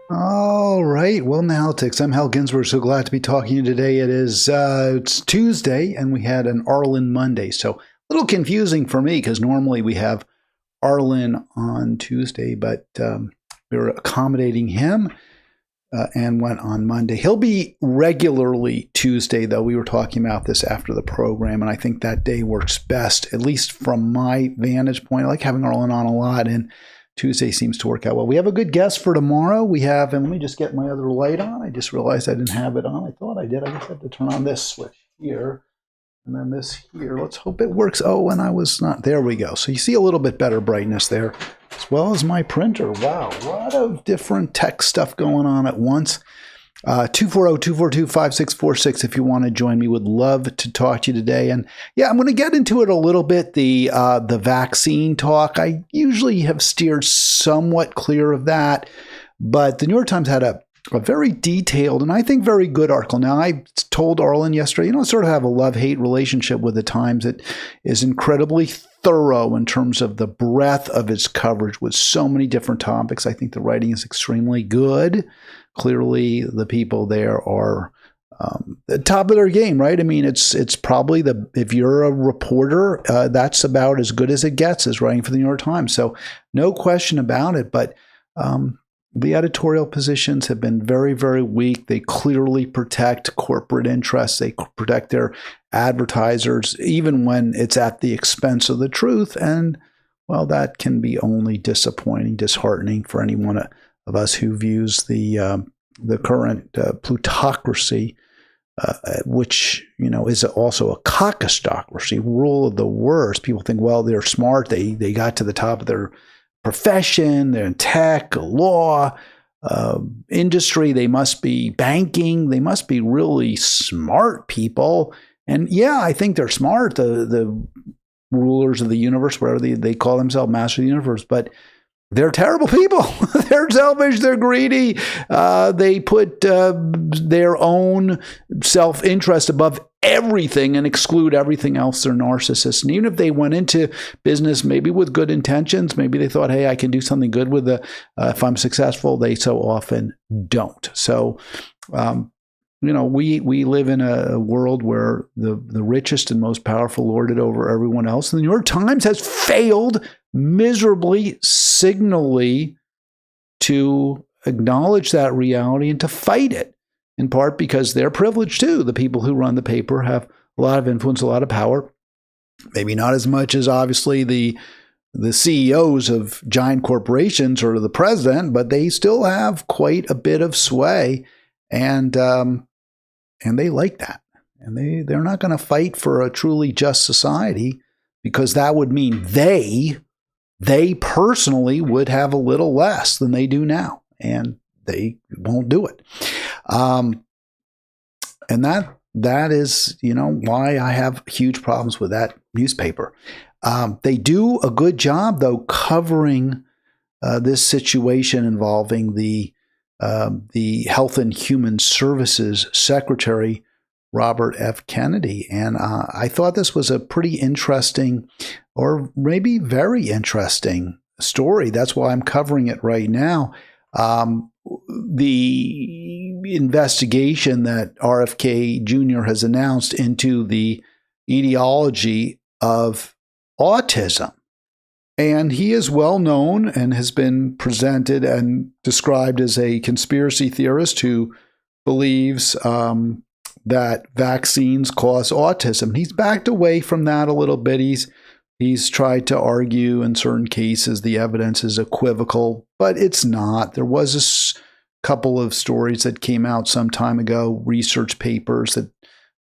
All right. Well, now, Halitics, I'm Hal Ginsberg. So glad to be talking to you today. It's Tuesday, and we had an Arlen Monday. So a little confusing for me because normally we have Arlen on Tuesday, but we were accommodating him and went on Monday. He'll be regularly Tuesday, though. We were talking about this after the program, and I think that day works best, at least from my vantage point. I like having Arlen on a lot, and Tuesday seems to work out well. We have a good guest for tomorrow. We have, and let me just get my other light on. I just realized I didn't have it on. I thought I did. I just have to turn on this switch here and then this here. Let's hope it works. Oh, and I was not. There we go. So you see a little bit better brightness there, as well as my printer. Wow, a lot of different tech stuff going on at once. 240-242-5646 if you want to join me. Would love to talk to you today. And yeah, I'm going to get into it a little bit, the vaccine talk. I usually have steered somewhat clear of that, but the New York Times had a very detailed and I think very good article. Now, I told Arlen yesterday, sort of have a love-hate relationship with the Times. It is incredibly thorough in terms of the breadth of its coverage with so many different topics. I think the writing is extremely good. Clearly, the people there are the top of their game, right? I mean, it's probably if you're a reporter, that's about as good as it gets, as writing for the New York Times. So no question about it. But the editorial positions have been very, very weak. They clearly protect corporate interests. They protect their advertisers, even when it's at the expense of the truth. And, well, that can be only disappointing, disheartening for anyone of us who views the current plutocracy, which is also a cockistocracy, rule of the worst. People think, well, they're smart. They got to the top of their profession. They're in tech, law, industry. They must be banking. They must be really smart people. And yeah, I think they're smart. The rulers of the universe, whatever they call themselves, master of the universe, but they're terrible people. They're selfish. They're greedy. They put their own self-interest above everything and exclude everything else. They're narcissists. And even if they went into business maybe with good intentions, maybe they thought, hey, I can do something good with if I'm successful, they so often don't. So, we live in a world where the richest and most powerful lord it over everyone else. And the New York Times has failed miserably, signally, to acknowledge that reality and to fight it, in part because they're privileged too. The people who run the paper have a lot of influence, a lot of power. Maybe not as much as obviously the CEOs of giant corporations or the president, but they still have quite a bit of sway, and they like that. And they're not going to fight for a truly just society, because that would mean they personally would have a little less than they do now, and they won't do it. And that is, why I have huge problems with that newspaper. They do a good job, though, covering this situation involving the Health and Human Services Secretary, Robert F. Kennedy. And I thought this was a pretty interesting, or maybe very interesting story. That's why I'm covering it right now. The investigation that RFK Jr. has announced into the etiology of autism. And he is well known and has been presented and described as a conspiracy theorist who believes that vaccines cause autism. He's backed away from that a little bit. He's tried to argue in certain cases the evidence is equivocal, but it's not. There was a couple of stories that came out some time ago, research papers that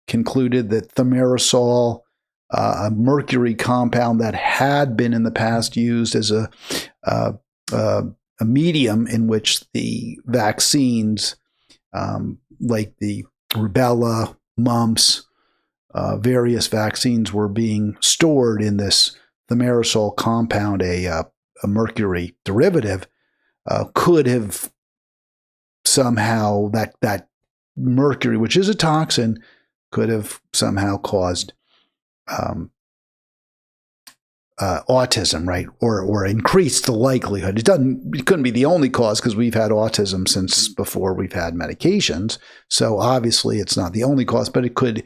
concluded that thimerosal, a mercury compound that had been in the past used as a medium in which the vaccines, like the rubella, mumps, various vaccines were being stored in this thimerosal compound, a mercury derivative, could have somehow, that mercury, which is a toxin, could have somehow caused autism, right? Or increase the likelihood. It couldn't be the only cause because we've had autism since before we've had medications. So obviously it's not the only cause, but it could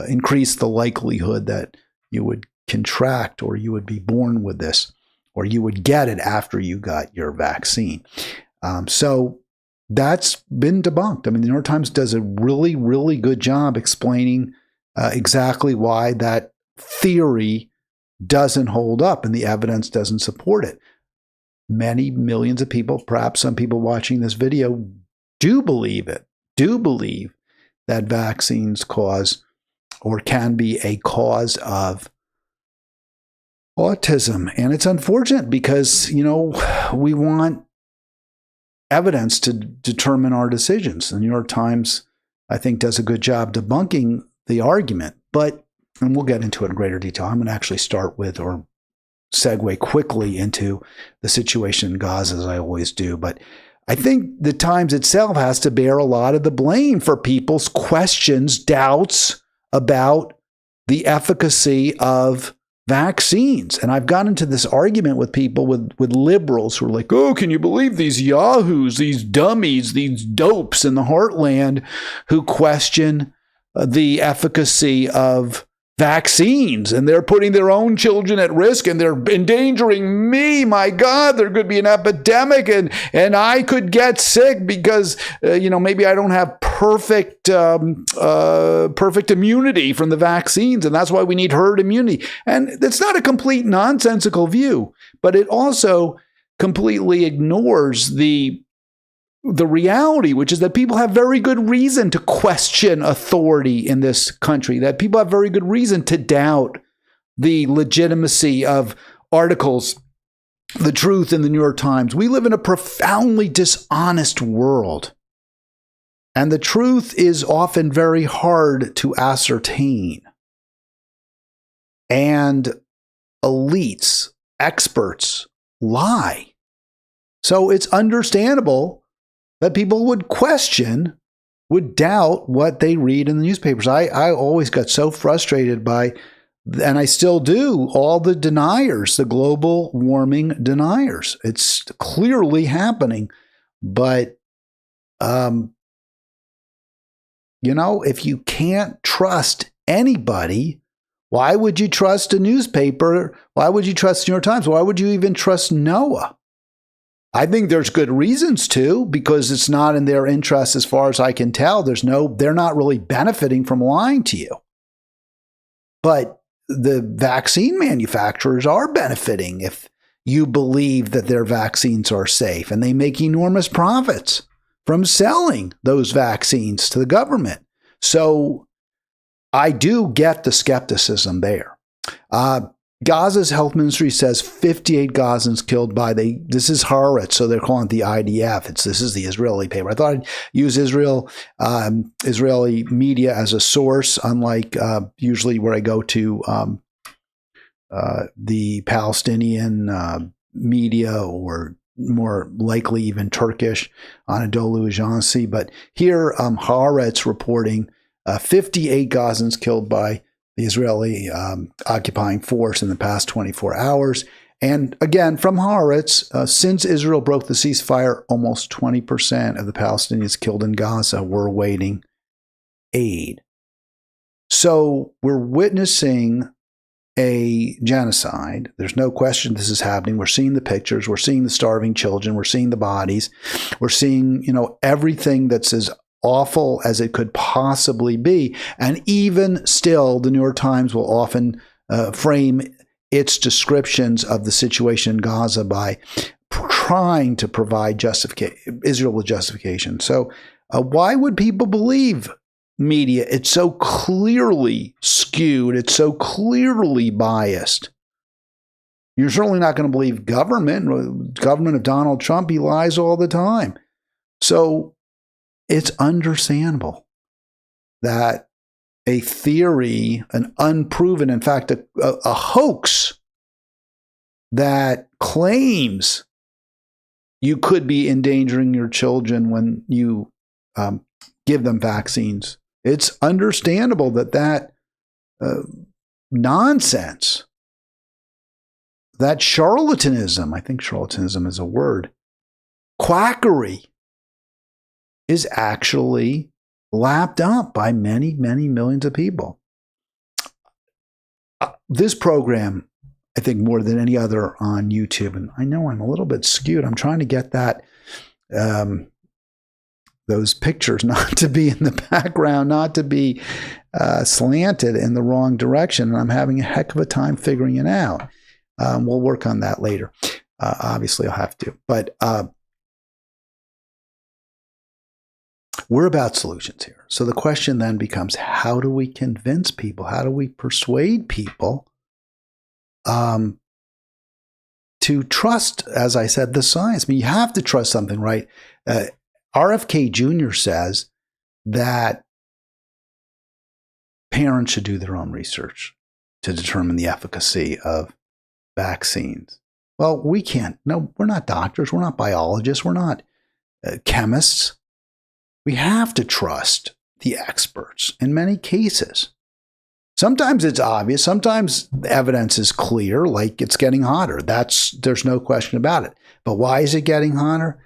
increase the likelihood that you would contract or you would be born with this or you would get it after you got your vaccine. So that's been debunked. I mean, the New York Times does a really, really good job explaining exactly why that theory doesn't hold up and the evidence doesn't support it. Many millions of people, perhaps some people watching this video, do believe that vaccines cause or can be a cause of autism. And it's unfortunate because, we want evidence to determine our decisions. The New York Times, I think, does a good job debunking the argument, and we'll get into it in greater detail. I'm going to actually start with or segue quickly into the situation in Gaza, as I always do. But I think the Times itself has to bear a lot of the blame for people's questions, doubts about the efficacy of vaccines. And I've gotten into this argument with people, with liberals who are like, oh, can you believe these yahoos, these dummies, these dopes in the heartland who question the efficacy of vaccines, and they're putting their own children at risk and they're endangering me. My God, there could be an epidemic and I could get sick because, maybe I don't have perfect immunity from the vaccines. And that's why we need herd immunity. And it's not a complete nonsensical view, but it also completely ignores the reality, which is that people have very good reason to question authority in this country, that people have very good reason to doubt the legitimacy of articles, the truth in the New York Times. We live in a profoundly dishonest world, and the truth is often very hard to ascertain. And elites, experts lie. So it's understandable that people would question, would doubt what they read in the newspapers. I always got so frustrated by, and I still do, all the deniers, the global warming deniers. It's clearly happening. But, if you can't trust anybody, why would you trust a newspaper? Why would you trust the New York Times? Why would you even trust NOAA? I think there's good reasons to, because it's not in their interest as far as I can tell. They're not really benefiting from lying to you. But the vaccine manufacturers are benefiting if you believe that their vaccines are safe, and they make enormous profits from selling those vaccines to the government. So I do get the skepticism there. Gaza's health ministry says 58 Gazans killed by this is Haaretz, so they're calling it the IDF. This is the Israeli paper. I thought I'd use Israeli media as a source, unlike usually where I go to the Palestinian media, or more likely even Turkish, Anadolu Ajansi. But here, Haaretz reporting 58 Gazans killed by the Israeli occupying force in the past 24 hours. And again, from Haaretz, since Israel broke the ceasefire, almost 20% of the Palestinians killed in Gaza were awaiting aid. So we're witnessing a genocide. There's no question this is happening. We're seeing the pictures. We're seeing the starving children. We're seeing the bodies. We're seeing, everything that's as awful as it could possibly be. And even still, the New York Times will often frame its descriptions of the situation in Gaza by trying to provide Israel with justification. So why would people believe media? It's so clearly skewed. It's so clearly biased. You're certainly not going to believe government of Donald Trump. He lies all the time. So it's understandable that a theory, an unproven, in fact, a hoax that claims you could be endangering your children when you give them vaccines. It's understandable that nonsense that charlatanism, I think charlatanism is a word, quackery is actually lapped up by many, many millions of people. This program, I think more than any other on YouTube, and I know I'm a little bit skewed. I'm trying to get that those pictures not to be in the background, not to be slanted in the wrong direction. And I'm having a heck of a time figuring it out. We'll work on that later. Obviously, I'll have to. But we're about solutions here. So the question then becomes, how do we convince people? How do we persuade people to trust, as I said, the science? I mean, you have to trust something, right? RFK Jr. says that parents should do their own research to determine the efficacy of vaccines. Well, we can't. No, we're not doctors. We're not biologists. We're not chemists. We have to trust the experts in many cases. Sometimes it's obvious. Sometimes the evidence is clear, like it's getting hotter. There's no question about it. But why is it getting hotter?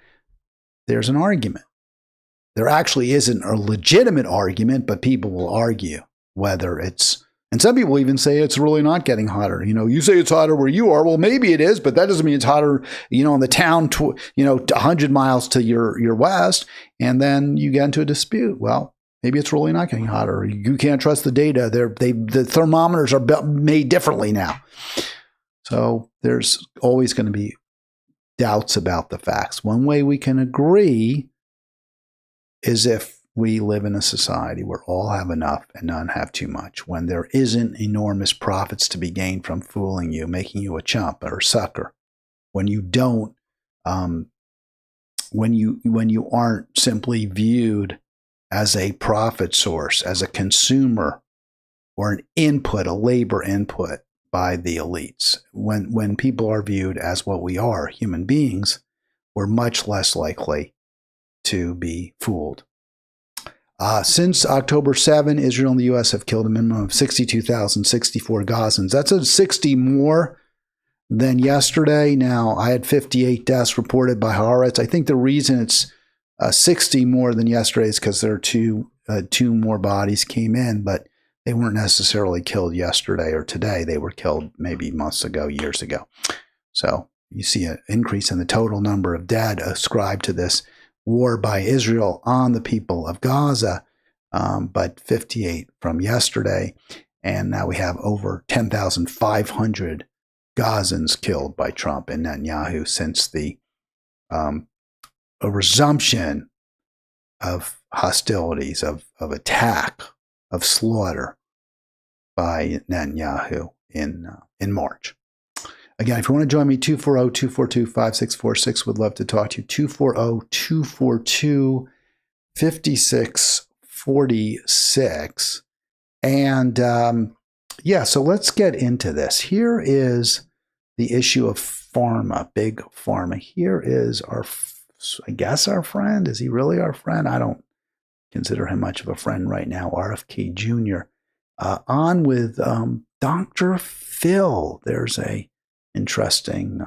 There's an argument. There actually isn't a legitimate argument, but people will argue whether it's, and some people even say it's really not getting hotter. You know, you say it's hotter where you are. Well, maybe it is, but that doesn't mean it's hotter, you know, in the town, 100 miles to your west. And then you get into a dispute. Well, maybe it's really not getting hotter. You can't trust the data. The thermometers are made differently now. So there's always going to be doubts about the facts. One way we can agree is if we live in a society where all have enough and none have too much, when there isn't enormous profits to be gained from fooling you, making you a chump or a sucker, when you don't, when you aren't simply viewed as a profit source, as a consumer or an input, a labor input by the elites. When people are viewed as what we are, human beings, we're much less likely to be fooled. Since October 7, Israel and the U.S. have killed a minimum of 62,064 Gazans. That's a 60 more than yesterday. Now, I had 58 deaths reported by Haaretz. I think the reason it's 60 more than yesterday is because there are two more bodies came in, but they weren't necessarily killed yesterday or today. They were killed maybe months ago, years ago. So you see an increase in the total number of dead ascribed to this war by Israel on the people of Gaza, but 58 from yesterday. And now we have over 10,500 Gazans killed by Trump and Netanyahu since the a resumption of hostilities, of attack, of slaughter by Netanyahu in March. Again, if you want to join me, 240-242-5646, would love to talk to you. 240-242-5646. And so let's get into this. Here is the issue of pharma, big pharma. Here is our friend. Is he really our friend? I don't consider him much of a friend right now. RFK Jr. On with Dr. Phil. There's a interesting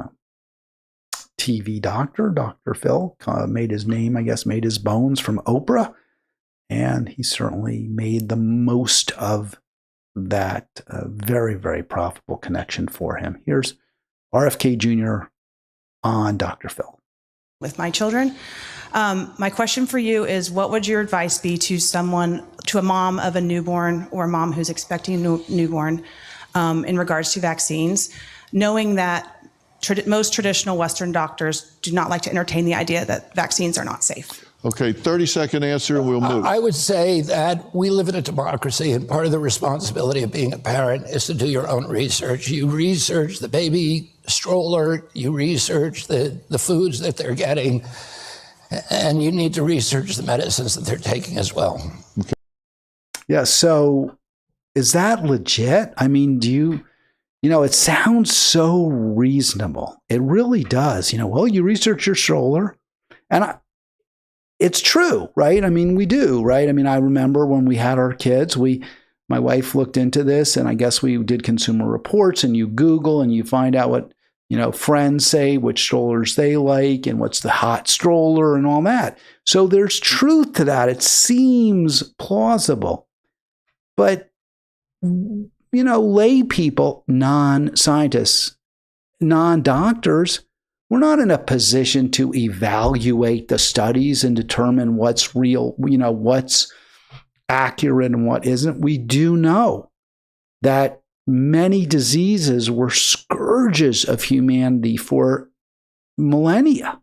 TV doctor, Dr. Phil, made his name, I guess, made his bones from Oprah. And he certainly made the most of that very, very profitable connection for him. Here's RFK Jr. on Dr. Phil. With my children. My question for you is, what would your advice be to a mom of a newborn or a mom who's expecting a newborn in regards to vaccines, knowing that most traditional Western doctors do not like to entertain the idea that vaccines are not safe? Okay, 30-second answer, and we'll move. I would say that we live in a democracy, and part of the responsibility of being a parent is to do your own research. You research the baby stroller, you research the foods that they're getting, and you need to research the medicines that they're taking as well. Okay. Yeah, so is that legit? I mean, it sounds so reasonable. It really does. Well, you research your stroller, and it's true, right? I mean, we do, right? I mean, I remember when we had our kids, my wife looked into this, and I guess we did Consumer Reports, and you Google and you find out what friends say which strollers they like and what's the hot stroller and all that. So there's truth to that. It seems plausible. But, lay people, non-scientists, non-doctors, we're not in a position to evaluate the studies and determine what's real, what's accurate and what isn't. We do know that many diseases were scourges of humanity for millennia.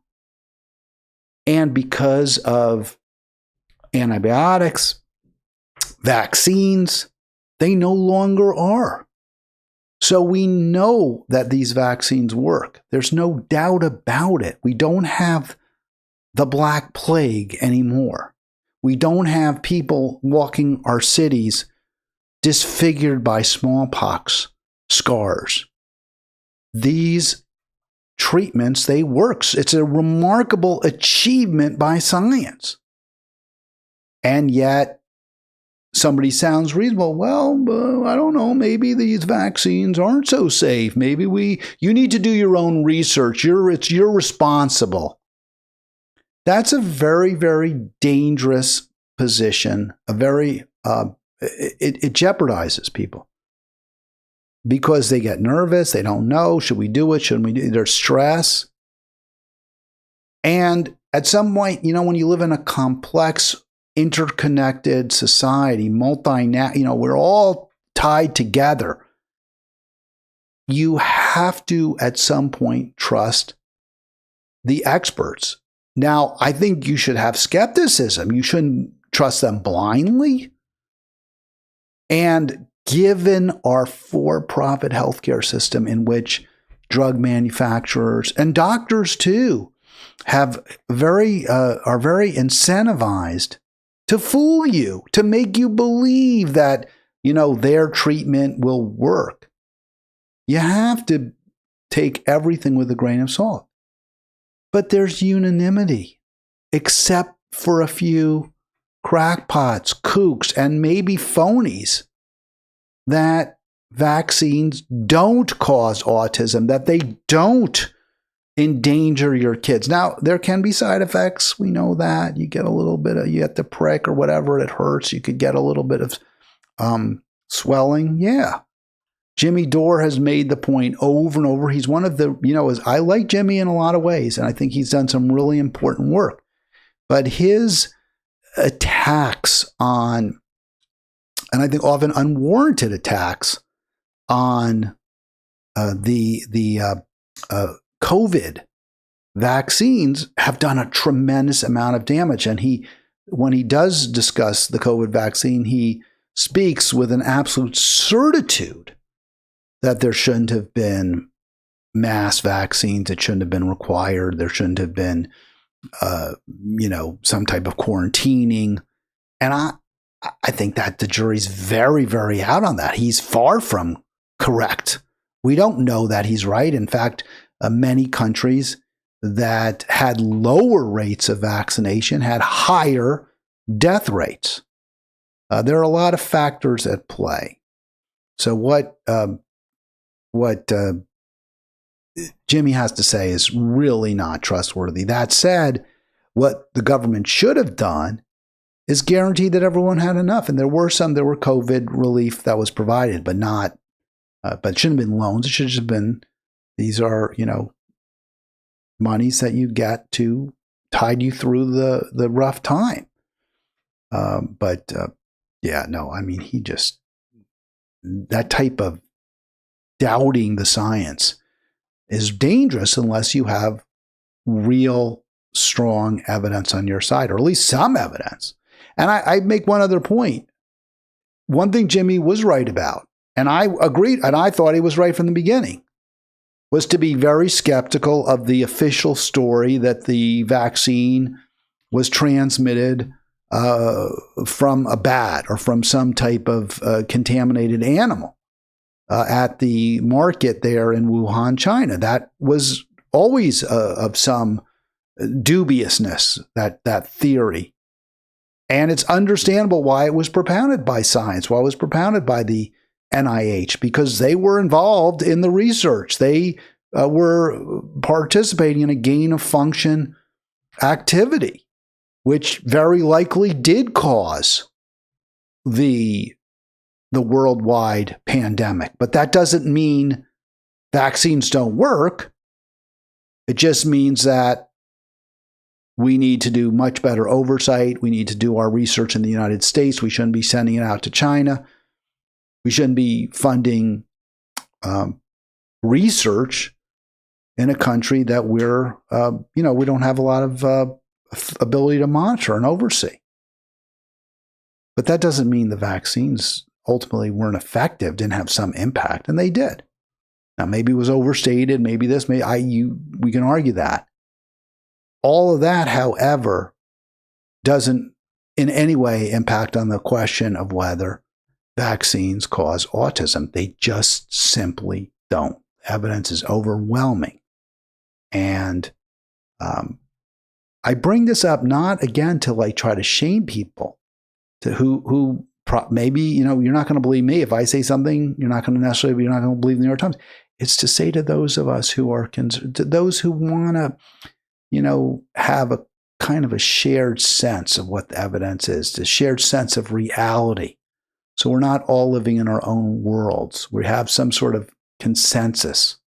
And because of antibiotics, vaccines, they no longer are. So we know that these vaccines work. There's no doubt about it. We don't have the Black Plague anymore. We don't have people walking our cities disfigured by smallpox scars. These treatments, they work. It's a remarkable achievement by science. And yet, somebody sounds reasonable. Well, I don't know. Maybe these vaccines aren't so safe. Maybe you need to do your own research. You're responsible. That's a very, very dangerous position. It jeopardizes people because they get nervous. They don't know. Should we do it? Shouldn't we do it? There's stress. And at some point, when you live in a complex, interconnected society, we're all tied together. You have to, at some point, trust the experts. Now, I think you should have skepticism. You shouldn't trust them blindly. And given our for-profit healthcare system, in which drug manufacturers and doctors too are very incentivized to fool you, to make you believe that their treatment will work, you have to take everything with a grain of salt. But there's unanimity, except for a few crackpots, kooks, and maybe phonies, that vaccines don't cause autism, that they don't endanger your kids. Now, there can be side effects. We know that. You get you get the prick or whatever, it hurts. You could get a little bit of swelling. Yeah. Jimmy Dore has made the point over and over. He's one of the, I like Jimmy in a lot of ways, and I think he's done some really important work. But his attacks on, and I think often unwarranted attacks on the COVID vaccines have done a tremendous amount of damage. And when he does discuss the COVID vaccine, he speaks with an absolute certitude that there shouldn't have been mass vaccines. It shouldn't have been required. There shouldn't have been, some type of quarantining. And I think that the jury's very, very out on that. He's far from correct. We don't know that he's right. In fact, many countries that had lower rates of vaccination had higher death rates. There are a lot of factors at play. So what Jimmy has to say is really not trustworthy. That said, what the government should have done is guarantee that everyone had enough. And there were COVID relief that was provided, but it shouldn't have been loans. It should have been, these are, monies that you get to tide you through the rough time. That type of doubting the science is dangerous unless you have real strong evidence on your side, or at least some evidence. And I make one other point. One thing Jimmy was right about, and I agreed, and I thought he was right from the beginning, was to be very skeptical of the official story that the vaccine was transmitted from a bat or from some type of contaminated animal at the market there in Wuhan, China. That was always of some dubiousness, that theory. And it's understandable why it was propounded by science, why it was propounded by the NIH, because they were involved in the research. They were participating in a gain of function activity, which very likely did cause the worldwide pandemic. But that doesn't mean vaccines don't work. It just means that we need to do much better oversight. We need to do our research in the United States. We shouldn't be sending it out to China. We shouldn't be funding research in a country that we don't have a lot of ability to monitor and oversee. But that doesn't mean the vaccines ultimately weren't effective, didn't have some impact, and they did. Now, maybe it was overstated, maybe this, we can argue that. All of that, however, doesn't in any way impact on the question of whether vaccines cause autism. They just simply don't. Evidence is overwhelming. And I bring this up not, again, to try to shame people to who maybe, you're not going to believe me. If I say something, you're not going to believe the New York Times. It's to say to those of us who are concerned, to those who want to, have a kind of a shared sense of what the evidence is, the shared sense of reality. So we're not all living in our own worlds. We have some sort of consensus.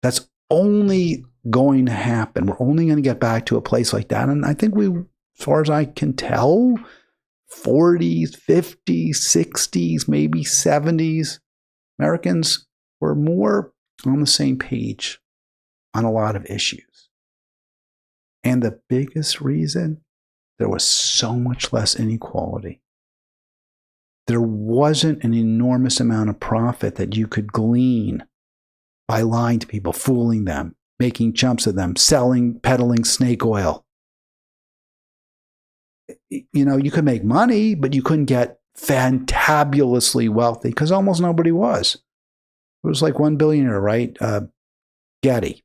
That's only going to happen. We're only going to get back to a place like that. And I think as far as I can tell, 40s, 50s, 60s, maybe 70s, Americans were more on the same page on a lot of issues. And the biggest reason, there was so much less inequality. There wasn't an enormous amount of profit that you could glean by lying to people, fooling them, making chumps of them, peddling snake oil. You could make money, but you couldn't get fantabulously wealthy because almost nobody was. It was like one billionaire, right? Getty,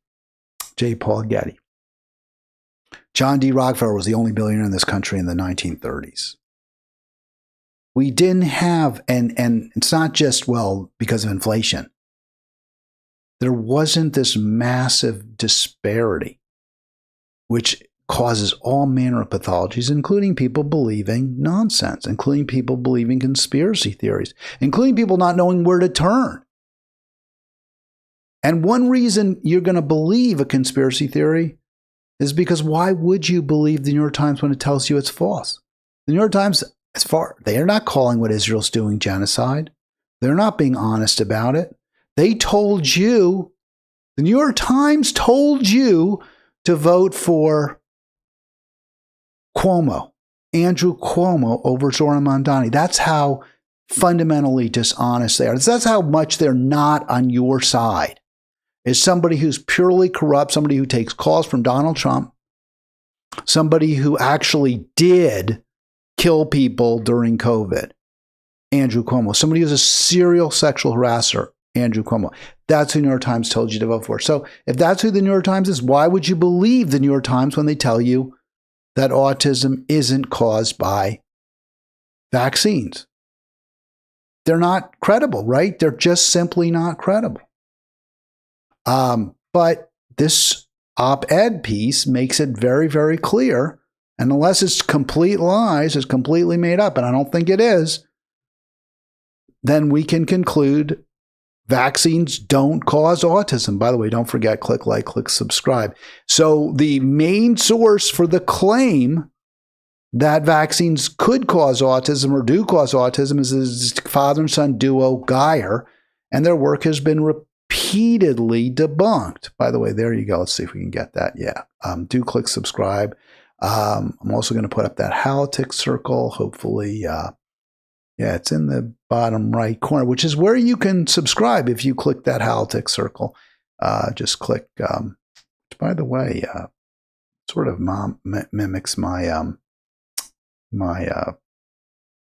J. Paul Getty. John D. Rockefeller was the only billionaire in this country in the 1930s. We didn't have, and it's not just, because of inflation. There wasn't this massive disparity, which causes all manner of pathologies, including people believing nonsense, including people believing conspiracy theories, including people not knowing where to turn. And one reason you're going to believe a conspiracy theory is because why would you believe the New York Times when it tells you it's false? The New York Times, they are not calling what Israel's doing genocide. They're not being honest about it. They told you, the New York Times told you to vote for Andrew Cuomo over Zoran Mondani. That's how fundamentally dishonest they are. That's how much they're not on your side. Is somebody who's purely corrupt, somebody who takes calls from Donald Trump, somebody who actually did kill people during COVID, Andrew Cuomo, somebody who's a serial sexual harasser, Andrew Cuomo. That's who the New York Times told you to vote for. So if that's who the New York Times is, why would you believe the New York Times when they tell you that autism isn't caused by vaccines? They're not credible, right? They're just simply not credible. But this op-ed piece makes it very, very clear, and unless it's complete lies, it's completely made up, and I don't think it is, then we can conclude vaccines don't cause autism. By the way, don't forget, click like, click subscribe. So the main source for the claim that vaccines could cause autism or do cause autism is this father and son duo, Geyer, and their work has been repeatedly debunked. By the way, there you go. Let's see if we can get that. Yeah. Do click subscribe. I'm also going to put up that Halitics circle. Hopefully, it's in the bottom right corner, which is where you can subscribe if you click that Halitics circle. Just click, by the way, sort of mimics my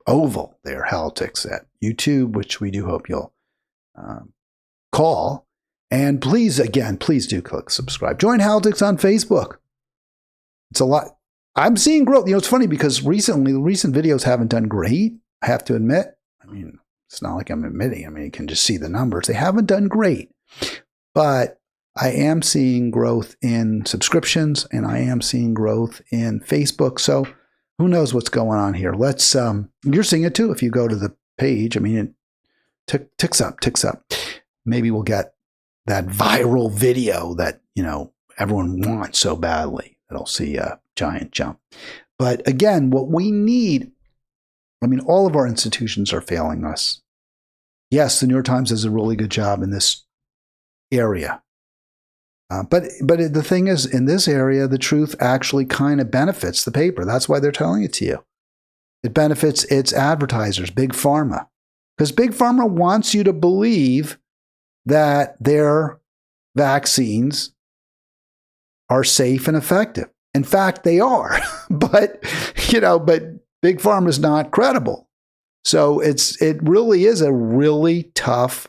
oval there, Halitics at YouTube, which we do hope you'll call. And please do click subscribe. Join Halitics on Facebook. It's a lot. I'm seeing growth. It's funny because the recent videos haven't done great. I have to admit. I mean, it's not like I'm admitting. I mean, you can just see the numbers. They haven't done great. But I am seeing growth in subscriptions, and I am seeing growth in Facebook. So who knows what's going on here? Let's you're seeing it too if you go to the page. I mean, it ticks up. Maybe we'll get that viral video that, everyone wants so badly. It'll see a giant jump. But again, what we need, all of our institutions are failing us. Yes, the New York Times does a really good job in this area. But the thing is, in this area, the truth actually kind of benefits the paper. That's why they're telling it to you. It benefits its advertisers, Big Pharma. Because Big Pharma wants you to believe that their vaccines are safe and effective. In fact, they are. but Big Pharma is not credible. So it really is a really tough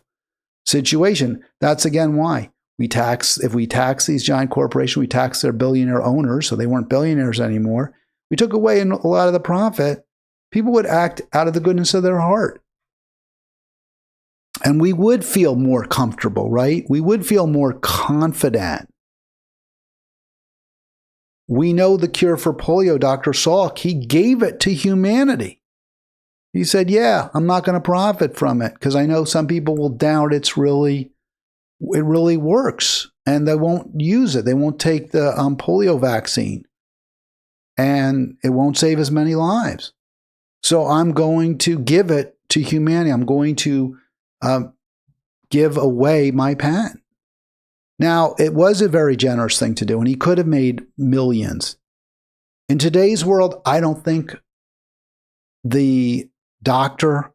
situation. That's again why if we tax these giant corporations, we tax their billionaire owners, so they weren't billionaires anymore. We took away a lot of the profit. People would act out of the goodness of their heart. And we would feel more comfortable, right? We would feel more confident. We know the cure for polio, Dr. Salk, he gave it to humanity. He said, yeah, I'm not going to profit from it because I know some people will doubt it really works and they won't use it. They won't take the polio vaccine and it won't save as many lives. So I'm going to give it to humanity. I'm going to give away my patent. Now, it was a very generous thing to do, and he could have made millions. In today's world, I don't think the doctor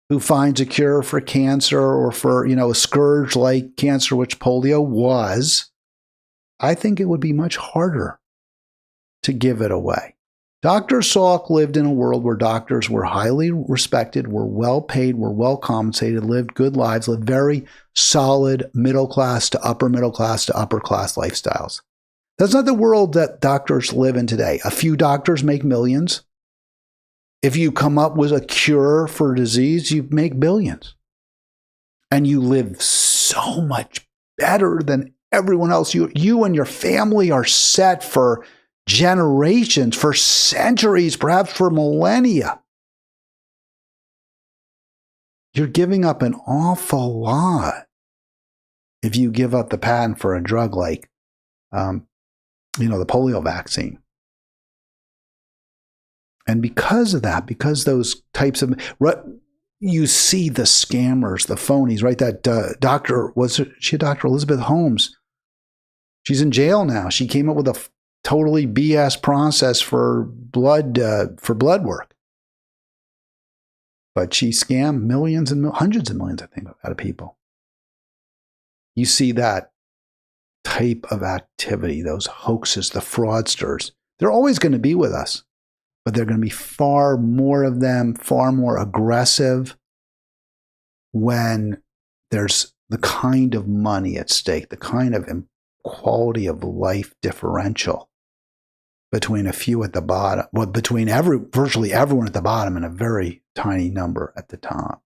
who finds a cure for cancer or for, a scourge like cancer, which polio was, I think it would be much harder to give it away. Dr. Salk lived in a world where doctors were highly respected, were well paid, were well compensated, lived good lives, lived very solid middle class to upper class lifestyles. That's not the world that doctors live in today. A few doctors make millions. If you come up with a cure for a disease, you make billions. And you live so much better than everyone else. You and your family are set for generations, for centuries, perhaps for millennia. You're giving up an awful lot if you give up the patent for a drug like, the polio vaccine. And because of that, because those types of, you see the scammers, the phonies, right? That Dr. Elizabeth Holmes? She's in jail now. She came up with a totally BS process for blood work. But she scammed millions and hundreds of millions, I think, out of people. You see that type of activity, those hoaxes, the fraudsters. They're always going to be with us, but they're going to be far more of them, far more aggressive when there's the kind of money at stake, the kind of quality of life differential between a few at the bottom, between virtually everyone at the bottom and a very tiny number at the top.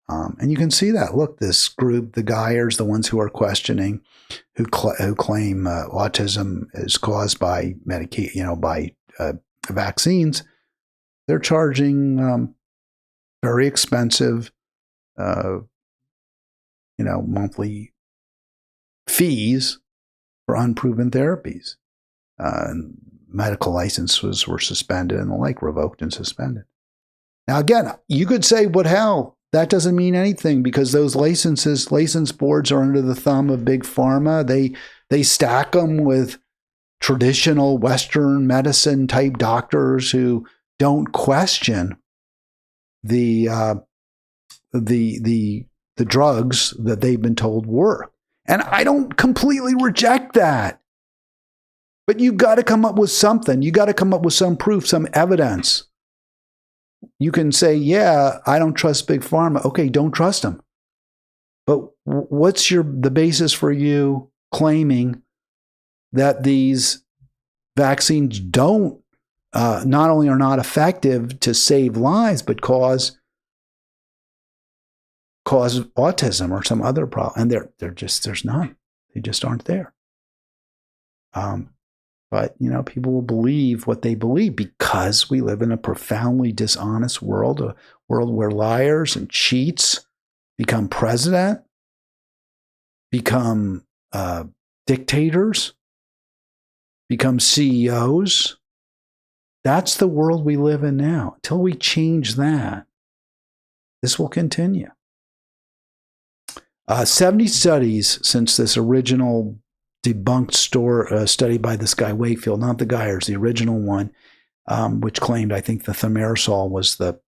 And you can see that. Look, this group, the Geyers, the ones who are questioning, who claim autism is caused by vaccines, they're charging very expensive, monthly fees for unproven therapies. Medical licenses were suspended and the like, revoked and suspended. Now, again, you could say, but hell, that doesn't mean anything because those license boards are under the thumb of Big Pharma. They stack them with traditional Western medicine type doctors who don't question the drugs that they've been told work. And I don't completely reject that. But you've got to come up with something. You got to come up with some proof, some evidence. You can say, yeah, I don't trust Big Pharma. Okay, don't trust them. But what's the basis for you claiming that these vaccines don't, not only are not effective to save lives, but cause cause autism or some other problem. And there's none. They just aren't there. But, people will believe what they believe because we live in a profoundly dishonest world, a world where liars and cheats become president, become dictators, become CEOs. That's the world we live in now. Until we change that, this will continue. 70 studies since this original debunked study by this guy Wakefield, not the Geyers, the original one, which claimed, I think, the thimerosal was the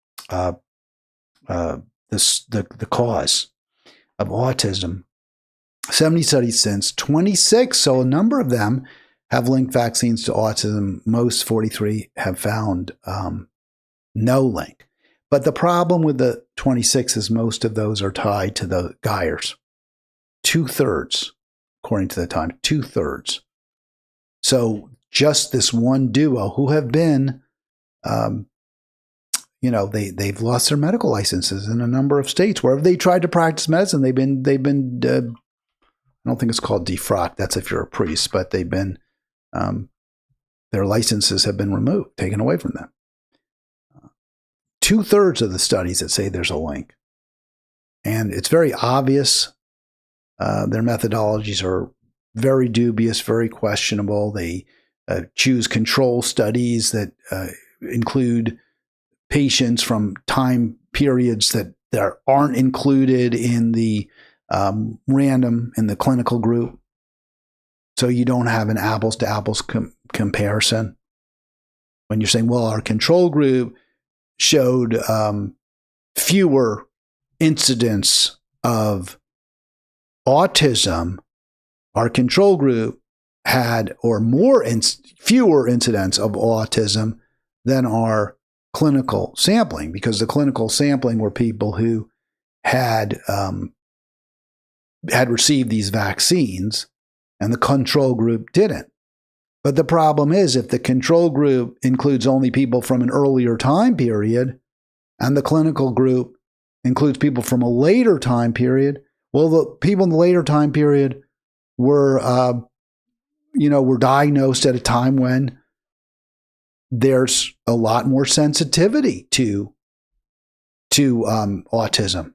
cause of autism. 70 studies since, 26, so a number of them have linked vaccines to autism. Most 43 have found no link. But the problem with the 26 is most of those are tied to the Geyers. 2/3, according to the Times, 2/3. So just this one duo who have been, they've lost their medical licenses in a number of states. Wherever they tried to practice medicine, they've been I don't think it's called defrocked. That's if you're a priest, but they've been, their licenses have been removed, taken away from them. 2/3 of the studies that say there's a link. And it's very obvious. Their methodologies are very dubious, very questionable. They choose control studies that include patients from time periods that aren't included in the random in the clinical group. So you don't have an apples to apples comparison. When you're saying, well, our control group showed fewer incidents of autism, our control group had fewer incidents of autism than our clinical sampling, because the clinical sampling were people who had received these vaccines and the control group didn't. But the problem is, if the control group includes only people from an earlier time period and the clinical group includes people from a later time period, well, the people in the later time period were diagnosed at a time when there's a lot more sensitivity to autism.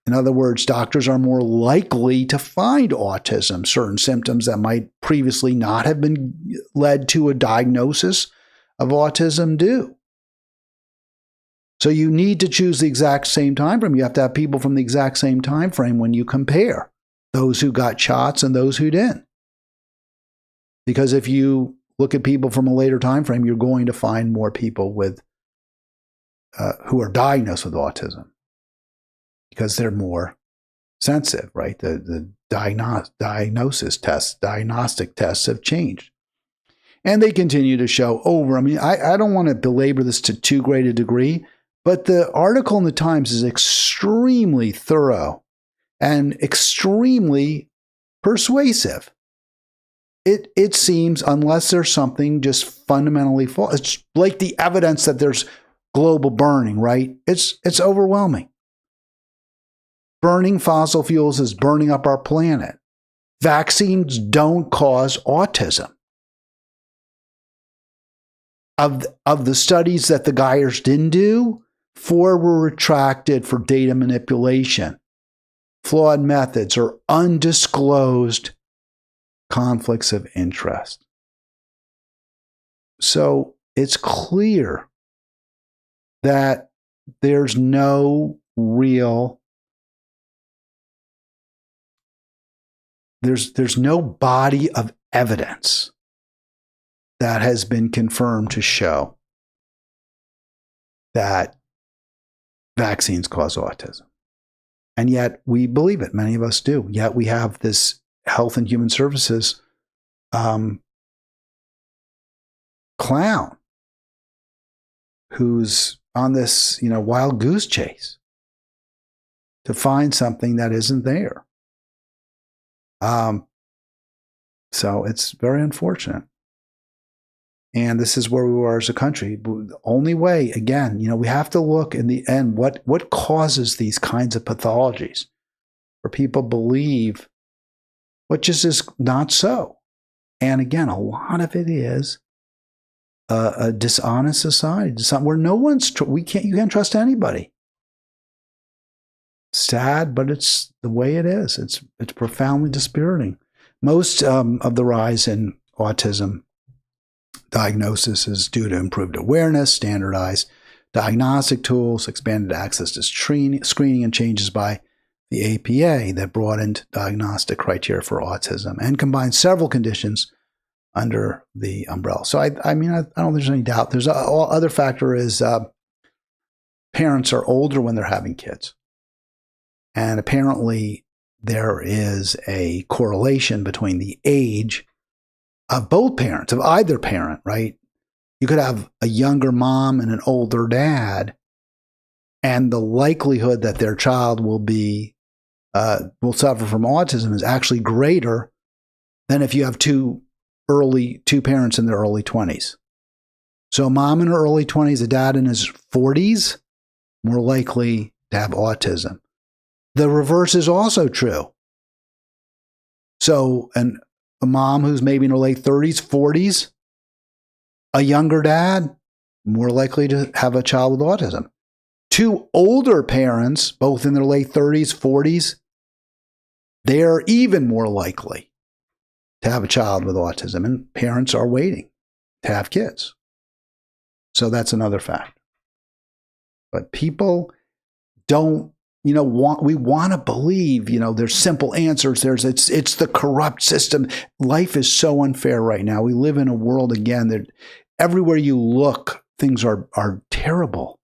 In other words, doctors are more likely to find autism, certain symptoms that might previously not have been led to a diagnosis of autism do. So you need to choose the exact same time frame. You have to have people from the exact same time frame when you compare those who got shots and those who didn't. Because if you look at people from a later time frame, you're going to find more people with who are diagnosed with autism, because they're more sensitive, right? The diagnostic tests have changed. And they continue to show over. I mean, I don't want to belabor this to too great a degree, but the article in the Times is extremely thorough and extremely persuasive. It seems, unless there's something just fundamentally false, it's like the evidence that there's global burning, right? It's overwhelming. Burning fossil fuels is burning up our planet. Vaccines don't cause autism. Of the studies that the Geyers didn't do, 4 were retracted for data manipulation, flawed methods, or undisclosed conflicts of interest. So it's clear that there's no real, there's no body of evidence that has been confirmed to show that vaccines cause autism. And yet we believe it. Many of us do. Yet we have this Health and Human Services clown who's on this, wild goose chase to find something that isn't there. So it's very unfortunate. And this is where we are as a country. The only way, again, we have to look in the end, what causes these kinds of pathologies? where people believe what just is not so. And again, a lot of it is a dishonest society, where no one's you can't trust anybody. Sad, but it's the way it is. It's profoundly dispiriting. Most of the rise in autism diagnosis is due to improved awareness, standardized diagnostic tools, expanded access to screening, and changes by the APA that broadened diagnostic criteria for autism and combined several conditions under the umbrella. So I mean, I don't think there's any doubt. There's other factor is parents are older when they're having kids. And apparently there is a correlation between the age of both parents, of either parent, right? You could have a younger mom and an older dad, and the likelihood that their child will suffer from autism is actually greater than if you have two parents in their early 20s. So a mom in her early 20s, a dad in his 40s, more likely to have autism. The reverse is also true. So a mom who's maybe in her late 30s, 40s, a younger dad, more likely to have a child with autism. Two older parents, both in their late 30s, 40s, they're even more likely to have a child with autism, and parents are waiting to have kids. So that's another fact. But people don't, we want to believe, there's simple answers. It's the corrupt system. Life is so unfair right now. We live in a world, again, that everywhere you look, things are terrible.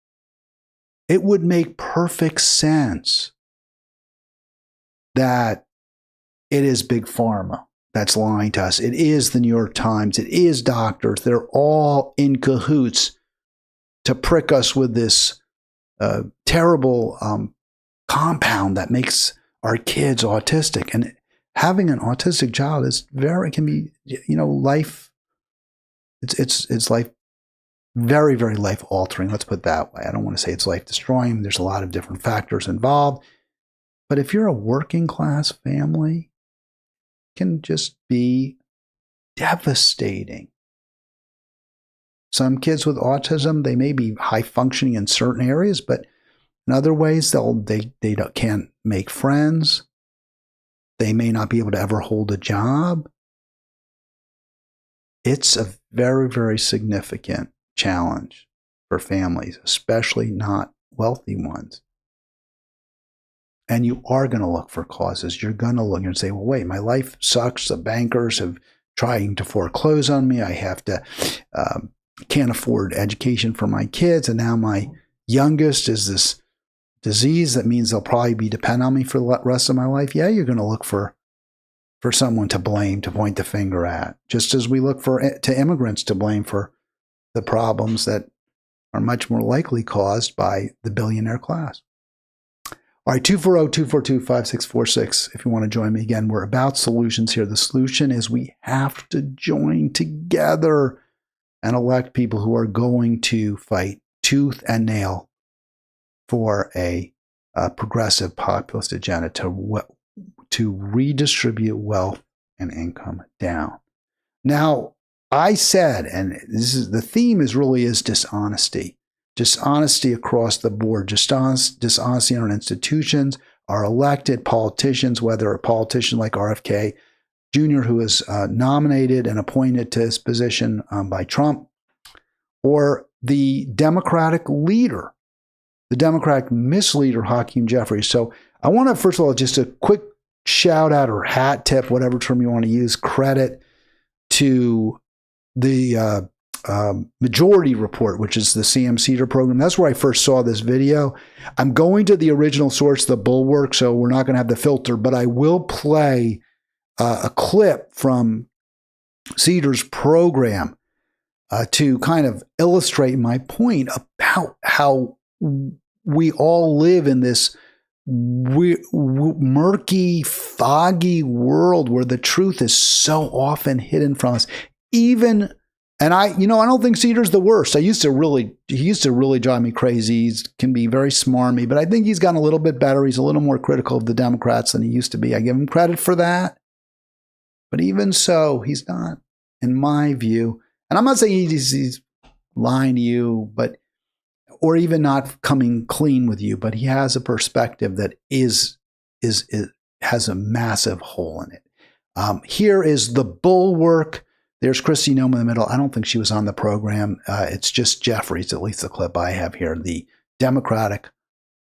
It would make perfect sense that it is Big Pharma that's lying to us. It is the New York Times. It is doctors. They're all in cahoots to prick us with this terrible compound that makes our kids autistic. And having an autistic child can be life. It's life, very, very life altering. Let's put it that way. I don't want to say it's life destroying. There's a lot of different factors involved. But if you're a working class family, it can just be devastating. Some kids with autism, they may be high functioning in certain areas, but in other ways, they can't make friends. They may not be able to ever hold a job. It's a very, very significant challenge for families, especially not wealthy ones. And you are going to look for causes. You're going to look and say, well, wait, my life sucks. The bankers have trying to foreclose on me. I have to can't afford education for my kids. And now my youngest is this disease that means they'll probably be dependent on me for the rest of my life. Yeah, you're going to look for someone to blame, to point the finger at, just as we look to immigrants to blame for the problems that are much more likely caused by the billionaire class. All right, 240-242-5646. If you want to join me again, we're about solutions here. The solution is we have to join together and elect people who are going to fight tooth and nail for a progressive populist agenda to redistribute wealth and income down. Now, I said, and the theme is dishonesty. Dishonesty across the board, dishonesty in our institutions, our elected politicians, whether a politician like RFK Jr., who was nominated and appointed to his position by Trump, or the Democratic leader, the Democratic misleader, Hakeem Jeffries. So I want to, first of all, just a quick shout out or hat tip, whatever term you want to use, credit to the Majority Report, which is the CM Cedar program. That's where I first saw this video. I'm going to the original source, the Bulwark, so we're not going to have the filter, but I will play a clip from Cedar's program to kind of illustrate my point about how we all live in this murky, foggy world where the truth is so often hidden from us. Even And I don't think Cedar's the worst. He used to really drive me crazy. He can be very smarmy, but I think he's gotten a little bit better. He's a little more critical of the Democrats than he used to be. I give him credit for that. But even so, he's not, in my view. And I'm not saying he's lying to you, or even not coming clean with you, but he has a perspective that has a massive hole in it. Here is the bulwark. There's Kristi Noem in the middle. I don't think she was on the program. It's just Jeffries, at least the clip I have here, the Democratic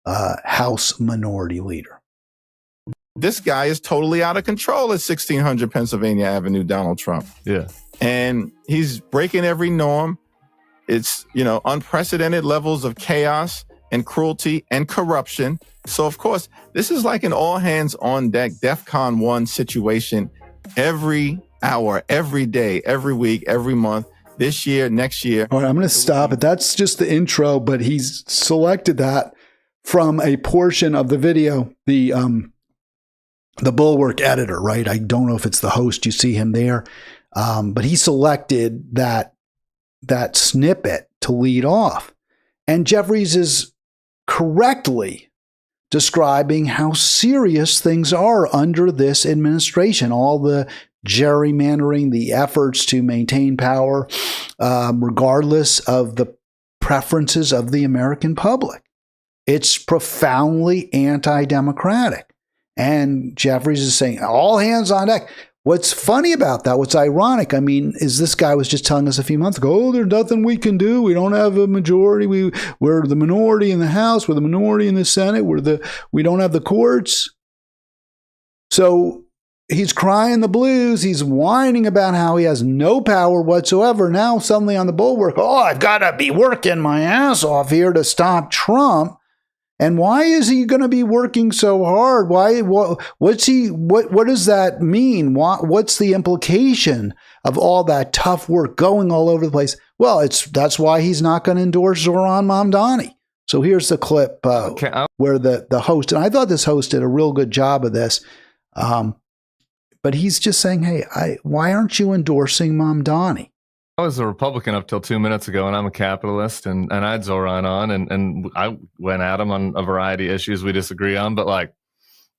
House Minority Leader. This guy is totally out of control at 1600 Pennsylvania Avenue, Donald Trump. Yeah. And he's breaking every norm. It's, unprecedented levels of chaos and cruelty and corruption. So, of course, this is like an all hands on deck, DEFCON 1 situation every hour, every day, every week, every month, this year, next year. All right, I'm going to stop it. That's just the intro, but he's selected that from a portion of the video, the Bulwark editor, right? I don't know if it's the host. You see him there. But he selected that snippet to lead off. And Jeffries is correctly describing how serious things are under this administration. All the gerrymandering, the efforts to maintain power, regardless of the preferences of the American public. It's profoundly anti-democratic. And Jeffries is saying, all hands on deck. What's funny about that, what's ironic, is this guy was just telling us a few months ago, there's nothing we can do. We don't have a majority. We're the minority in the House. We're the minority in the Senate. We don't have the courts. So he's crying the blues. He's whining about how he has no power whatsoever. Now suddenly on the Bulwark, I've got to be working my ass off here to stop Trump. And why is he going to be working so hard? What does that mean? What's the implication of all that tough work going all over the place? Well, that's why he's not going to endorse Zohran Mamdani. So here's the clip where the host, and I thought this host did a real good job of this, but he's just saying, hey, why aren't you endorsing Mamdani? I was a Republican up till 2 minutes ago, and I'm a capitalist, and I had Zohran on, and I went at him on a variety of issues we disagree on, but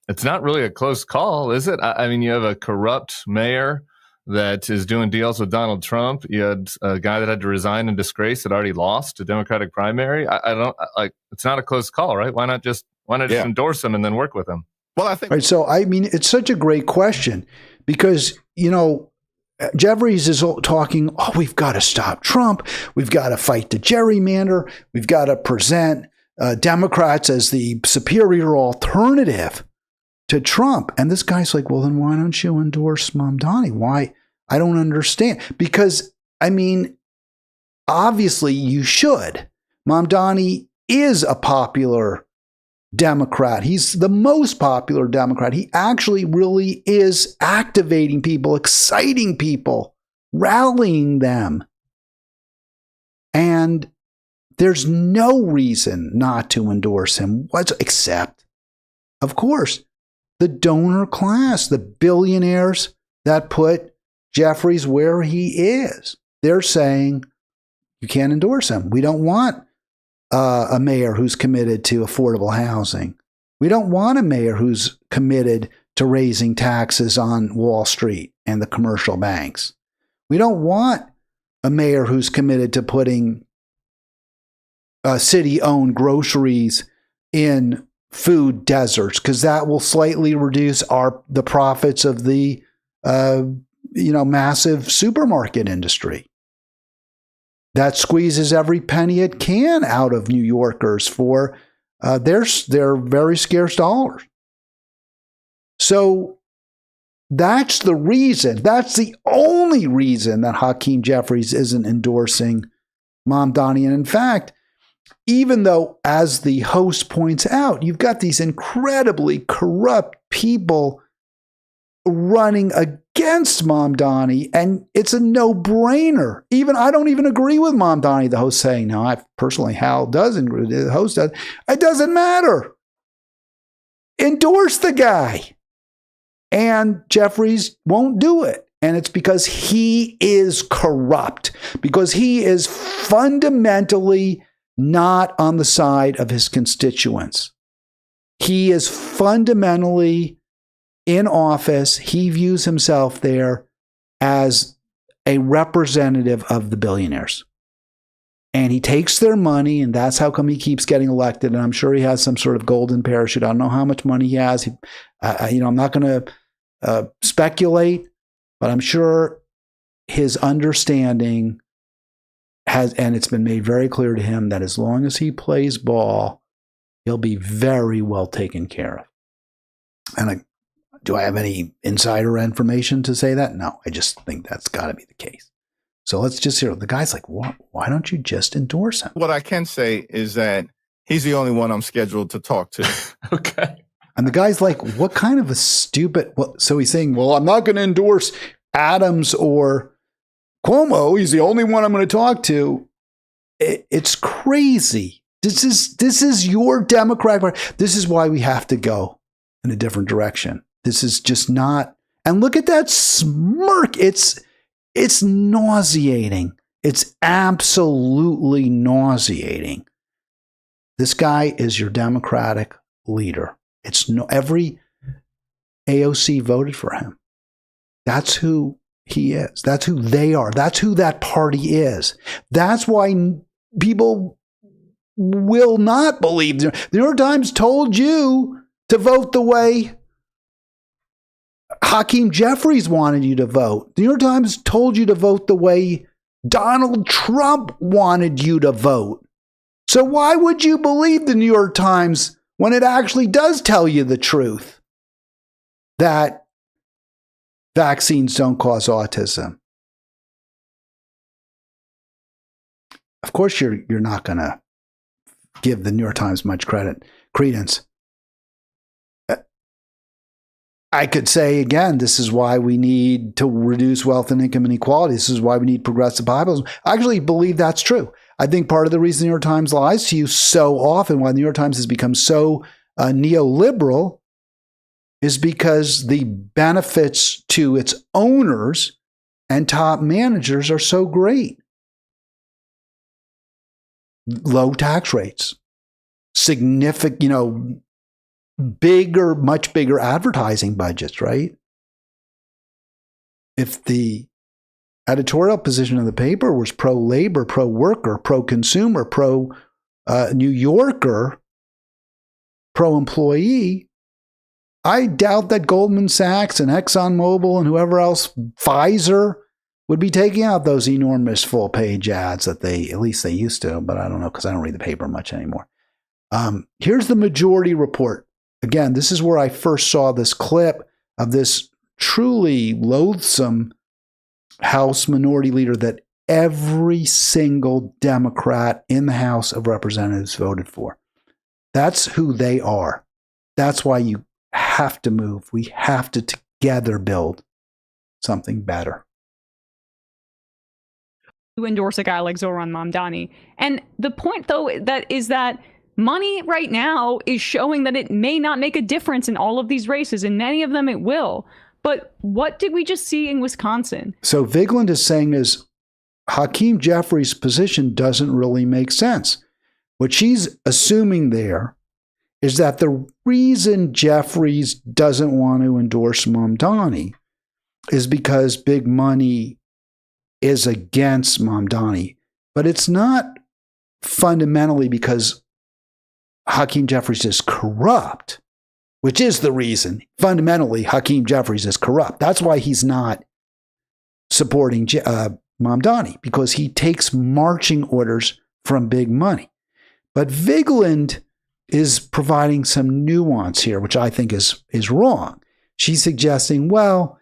it's not really a close call, is it? You have a corrupt mayor that is doing deals with Donald Trump. You had a guy that had to resign in disgrace that already lost a Democratic primary. It's not a close call, right? Why not just endorse him and then work with him? Well, I think. Right. So, it's such a great question because, Jeffries is talking, we've got to stop Trump. We've got to fight the gerrymander. We've got to present Democrats as the superior alternative to Trump. And this guy's like, well, then why don't you endorse Mamdani? Why? I don't understand. Because, obviously you should. Mamdani is a popular Democrat. He's the most popular Democrat. He actually really is activating people, exciting people, rallying them. And there's no reason not to endorse him, except, of course, the donor class, the billionaires that put Jeffries where he is. They're saying, you can't endorse him. We don't want a mayor who's committed to affordable housing. We don't want a mayor who's committed to raising taxes on Wall Street and the commercial banks. We don't want a mayor who's committed to putting city-owned groceries in food deserts, because that will slightly reduce the profits of the massive supermarket industry that squeezes every penny it can out of New Yorkers for their very scarce dollars. So that's the reason. That's the only reason that Hakeem Jeffries isn't endorsing Mamdani. And in fact, even though, as the host points out, you've got these incredibly corrupt people running against Mamdani, and it's a no-brainer. I don't even agree with Mamdani, the host saying. Now, Hal doesn't agree, the host does. It doesn't matter. Endorse the guy. And Jeffries won't do it. And it's because he is corrupt, because he is fundamentally not on the side of his constituents. He is fundamentally in office. He views himself there as a representative of the billionaires. And he takes their money, and that's how come he keeps getting elected. And I'm sure he has some sort of golden parachute. I don't know how much money he has. I'm not going to speculate, but I'm sure his understanding has, and it's been made very clear to him that as long as he plays ball, he'll be very well taken care of. And do I have any insider information to say that? No, I just think that's got to be the case. So let's just hear. The guy's like, why don't you just endorse him? What I can say is that he's the only one I'm scheduled to talk to. Okay. And the guy's like, what kind of a stupid... So he's saying, well, I'm not going to endorse Adams or Cuomo. He's the only one I'm going to talk to. It's crazy. This is your Democratic Party. This is why we have to go in a different direction. This is just not... And look at that smirk. It's nauseating. It's absolutely nauseating. This guy is your Democratic leader. Every AOC voted for him. That's who he is. That's who they are. That's who that party is. That's why people will not believe. The New York Times told you to vote the way Hakeem Jeffries wanted you to vote. The New York Times told you to vote the way Donald Trump wanted you to vote. So why would you believe the New York Times when it actually does tell you the truth that vaccines don't cause autism? Of course, you're not going to give the New York Times much credence. I could say, again, this is why we need to reduce wealth and income inequality. This is why we need progressive populism. I actually believe that's true. I think part of the reason the New York Times lies to you so often, why the New York Times has become so neoliberal, is because the benefits to its owners and top managers are so great. Low tax rates, significant, much bigger advertising budgets, right? If the editorial position of the paper was pro-labor, pro-worker, pro-consumer, pro-New Yorker, pro-employee, I doubt that Goldman Sachs and ExxonMobil and whoever else, Pfizer, would be taking out those enormous full-page ads that at least they used to, but I don't know because I don't read the paper much anymore. Here's the majority report. Again, this is where I first saw this clip of this truly loathsome House minority leader that every single Democrat in the House of Representatives voted for. That's who they are. That's why you have to move. We have to together build something better. You endorse a guy like Zoran Mamdani. And the point, though, is that money right now is showing that it may not make a difference in all of these races. In many of them, it will. But what did we just see in Wisconsin? So Vigeland is saying is Hakeem Jeffries' position doesn't really make sense. What she's assuming there is that the reason Jeffries doesn't want to endorse Mamdani is because big money is against Mamdani. But it's not fundamentally because Hakeem Jeffries is corrupt, which is the reason. Fundamentally, Hakeem Jeffries is corrupt. That's why he's not supporting Mamdani, because he takes marching orders from big money. But Vigeland is providing some nuance here, which I think is wrong. She's suggesting, well,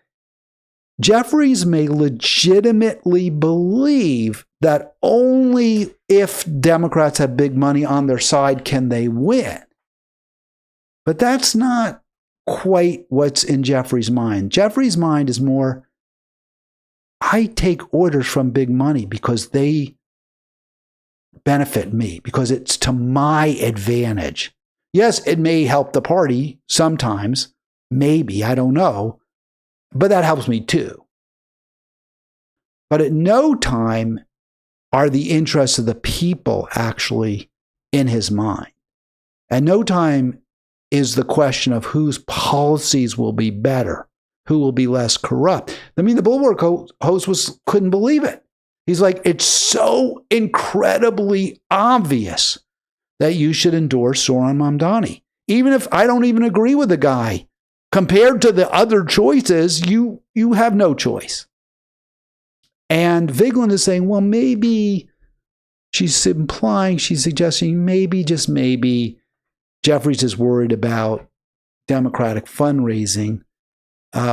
Jeffries may legitimately believe that only if Democrats have big money on their side can they win. But that's not quite what's in Jeffries' mind. Jeffries' mind is more, I take orders from big money because they benefit me, because it's to my advantage. Yes, it may help the party sometimes, maybe, I don't know, but that helps me too. But at no time are the interests of the people actually in his mind. At no time is the question of whose policies will be better, who will be less corrupt. I mean, the Bulwark host couldn't believe it. He's like, it's so incredibly obvious that you should endorse Zoran Mamdani. Even if I don't even agree with the guy, compared to the other choices, you have no choice. And Vigeland is saying, well, maybe she's suggesting maybe, just maybe, Jeffries is worried about Democratic fundraising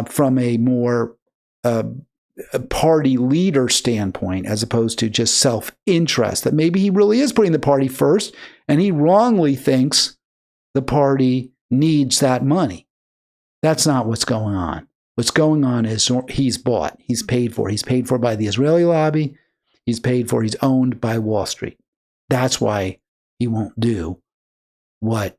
from a more party leader standpoint, as opposed to just self-interest, that maybe he really is putting the party first, and he wrongly thinks the party needs that money. That's not what's going on. What's going on is he's bought, he's paid for. He's paid for by the Israeli lobby. He's paid for, he's owned by Wall Street. That's why he won't do what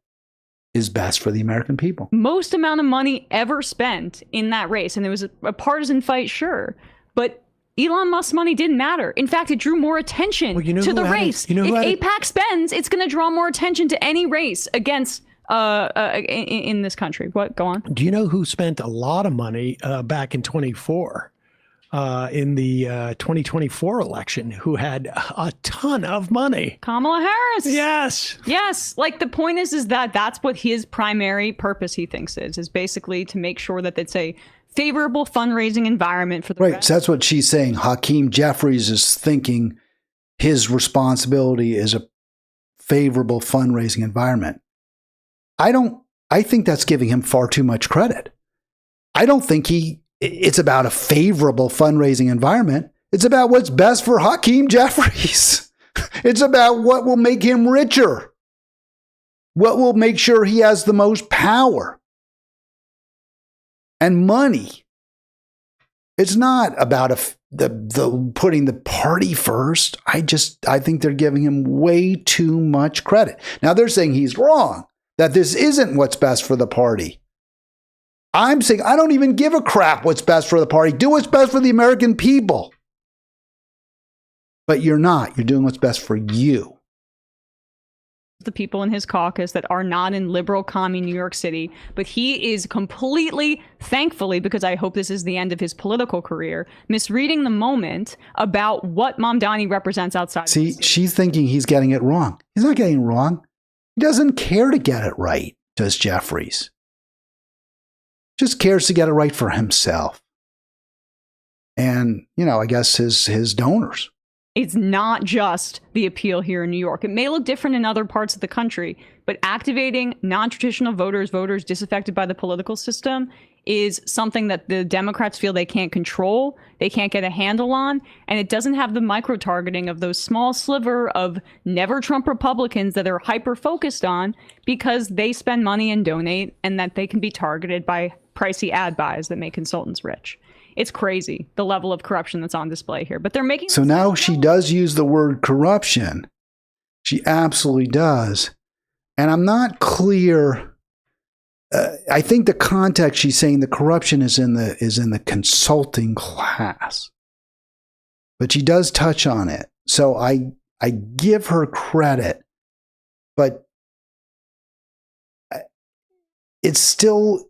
is best for the American people. Most amount of money ever spent in that race. And there was a partisan fight, sure. But Elon Musk's money didn't matter. In fact, it drew more attention to the race. If AIPAC spends, it's going to draw more attention to any race against in this country. What? Go on. Do you know who spent a lot of money back in 24? In the 2024 election, who had a ton of money? Kamala Harris. Yes. Yes. Like, the point is that that's what his primary purpose, he thinks, is basically to make sure that it's a favorable fundraising environment for the right. So that's what she's saying. Hakeem Jeffries is thinking his responsibility is a favorable fundraising environment. I think that's giving him far too much credit. I don't think it's about a favorable fundraising environment. It's about what's best for Hakeem Jeffries. It's about what will make him richer. What will make sure he has the most power and money. It's not about the putting the party first. I think they're giving him way too much credit. Now they're saying he's wrong, that this isn't what's best for the party. I'm saying I don't even give a crap what's best for the party. Do what's best for the American people. But you're not. You're doing what's best for you. The people in his caucus that are not in liberal commie New York City, but he is completely, thankfully, because I hope this is the end of his political career, misreading the moment about what Mamdani represents outside. See, she's thinking he's getting it wrong. He's not getting it wrong. He doesn't care to get it right, does Jeffries. Just cares to get it right for himself. And, I guess his donors. It's not just the appeal here in New York. It may look different in other parts of the country, but activating non-traditional voters disaffected by the political system, is something that the Democrats feel they can't control, they can't get a handle on, and it doesn't have the micro-targeting of those small sliver of never-Trump Republicans that are hyper-focused on because they spend money and donate, and that they can be targeted by pricey ad buys that make consultants rich. It's crazy, the level of corruption that's on display here. But they're making... So now she does use the word corruption. She absolutely does. And I'm not clear. I think the context she's saying the corruption is in the consulting class. But she does touch on it. So I give her credit. But it's still...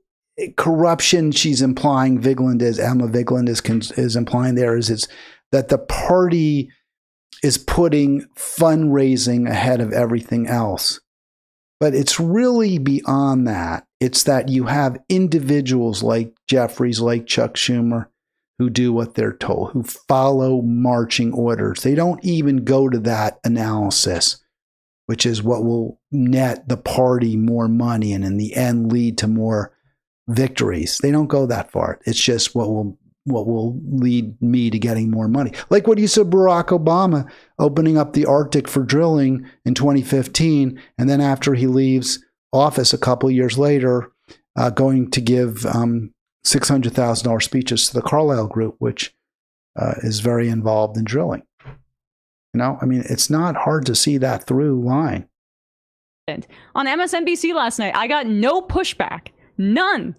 corruption she's implying, Emma Vigeland is implying there is that the party is putting fundraising ahead of everything else. But it's really beyond that. It's that you have individuals like Jeffries, like Chuck Schumer, who do what they're told, who follow marching orders. They don't even go to that analysis, which is what will net the party more money and in the end lead to more victories. They don't go that far. It's just what will lead me to getting more money. Like what you said, Barack Obama opening up the Arctic for drilling in 2015, and then after he leaves office a couple of years later, going to give $600,000 speeches to the Carlyle Group, which is very involved in drilling. It's not hard to see that through line. On MSNBC last night, I got no pushback. None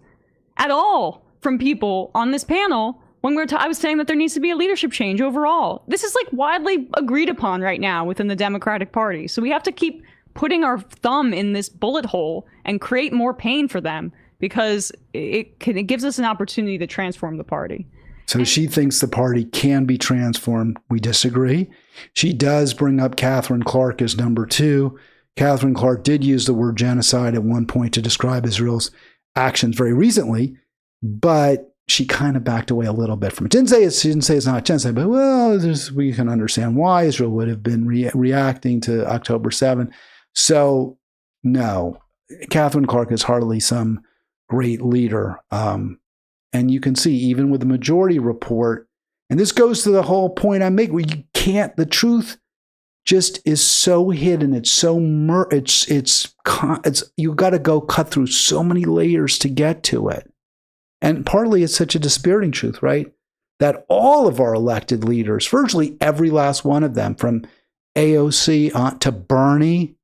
at all from people on this panel when I was saying that there needs to be a leadership change overall. This is like widely agreed upon right now within the Democratic Party. So we have to keep putting our thumb in this bullet hole and create more pain for them, because it gives us an opportunity to transform the party. So she thinks the party can be transformed. We disagree. She does bring up Catherine Clark as number 2. Catherine Clark did use the word genocide at one point to describe Israel's actions very recently, but she kind of backed away a little bit from it. She didn't say it's not genocide, but well, we can understand why Israel would have been reacting to October 7th. So no, Catherine Clark is hardly some great leader. And you can see even with the majority report, and this goes to the whole point I make, where you can't, the truth just is so hidden. It's so you got to go cut through so many layers to get to it. And partly it's such a dispiriting truth, right? That all of our elected leaders, virtually every last one of them, from AOC on to Bernie,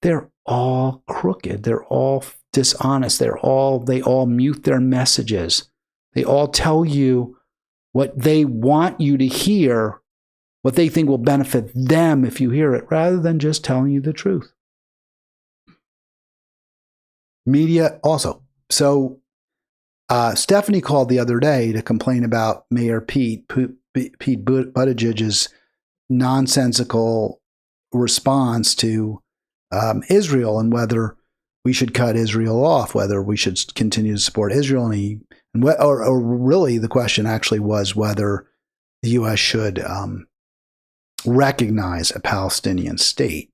they're all crooked. They're all dishonest. They all mute their messages. They all tell you what they want you to hear, what they think will benefit them if you hear it, rather than just telling you the truth. Media also. So Stephanie called the other day to complain about Mayor Pete Buttigieg's nonsensical response to Israel, and whether we should cut Israel off, whether we should continue to support Israel, or really the question actually was whether the U.S. should recognize a Palestinian state.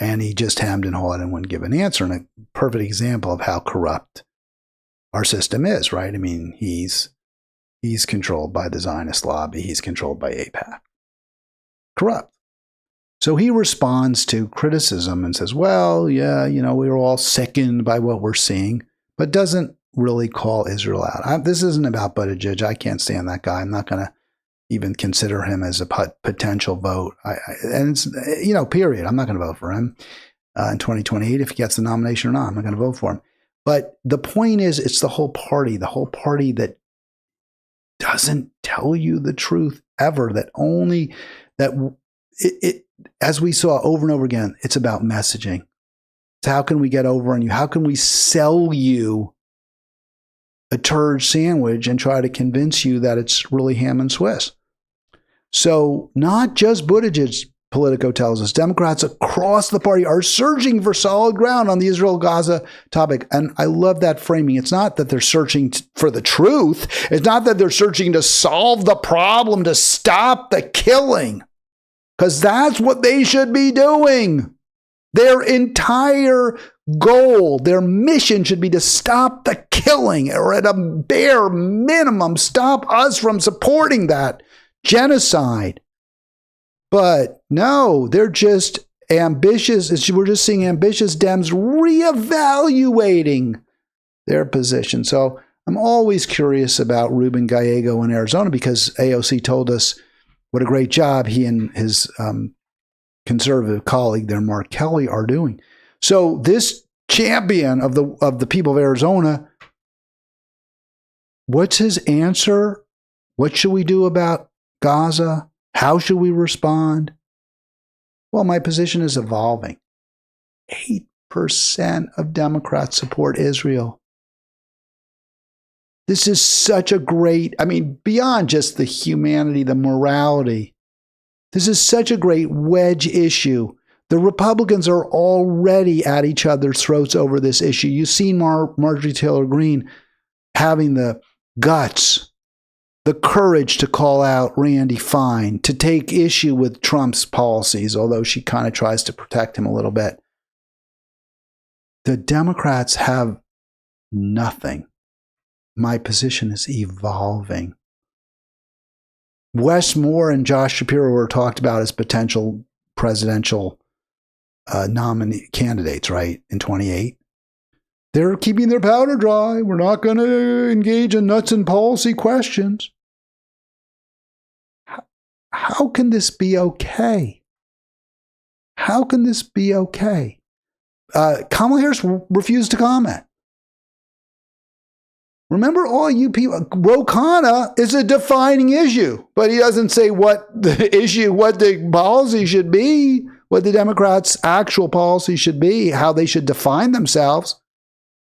And he just hemmed and hawed and wouldn't give an answer. And a perfect example of how corrupt our system is, right? I mean, he's controlled by the Zionist lobby. He's controlled by AIPAC. Corrupt. So he responds to criticism and says, well, yeah, we're all sickened by what we're seeing, but doesn't really call Israel out. This isn't about Buttigieg. I can't stand that guy. I'm not going to even consider him as a potential vote. And it's, period. I'm not going to vote for him in 2028 if he gets the nomination or not. I'm not going to vote for him. But the point is, it's the whole party that doesn't tell you the truth ever, as we saw over and over again, it's about messaging. It's how can we get over on you? How can we sell you a turd sandwich and try to convince you that it's really ham and Swiss? So not just Buttigieg, Politico tells us, Democrats across the party are searching for solid ground on the Israel-Gaza topic. And I love that framing. It's not that they're searching for the truth. It's not that they're searching to solve the problem, to stop the killing. Because that's what they should be doing. Their entire goal, their mission should be to stop the killing, or at a bare minimum, stop us from supporting that genocide. But no, they're just ambitious. We're just seeing ambitious Dems reevaluating their position. So I'm always curious about Ruben Gallego in Arizona, because AOC told us what a great job he and his conservative colleague there, Mark Kelly, are doing. So this champion of the people of Arizona, what's his answer? What should we do about Gaza? How should we respond? Well, my position is evolving. 8% of Democrats support Israel. This is such a great, beyond just the humanity, the morality, this is such a great wedge issue. The Republicans are already at each other's throats over this issue. You've seen Marjorie Taylor Greene having the guts, the courage to call out Randy Fine, to take issue with Trump's policies, although she kind of tries to protect him a little bit. The Democrats have nothing. My position is evolving. Wes Moore and Josh Shapiro were talked about as potential presidential nominee candidates, right, in 28. They're keeping their powder dry. We're not going to engage in nuts and policy questions. How can this be okay? How can this be okay? Kamala Harris refused to comment. Remember, all you people, Ro Khanna is a defining issue, but he doesn't say what the policy should be, what the Democrats' actual policy should be, how they should define themselves.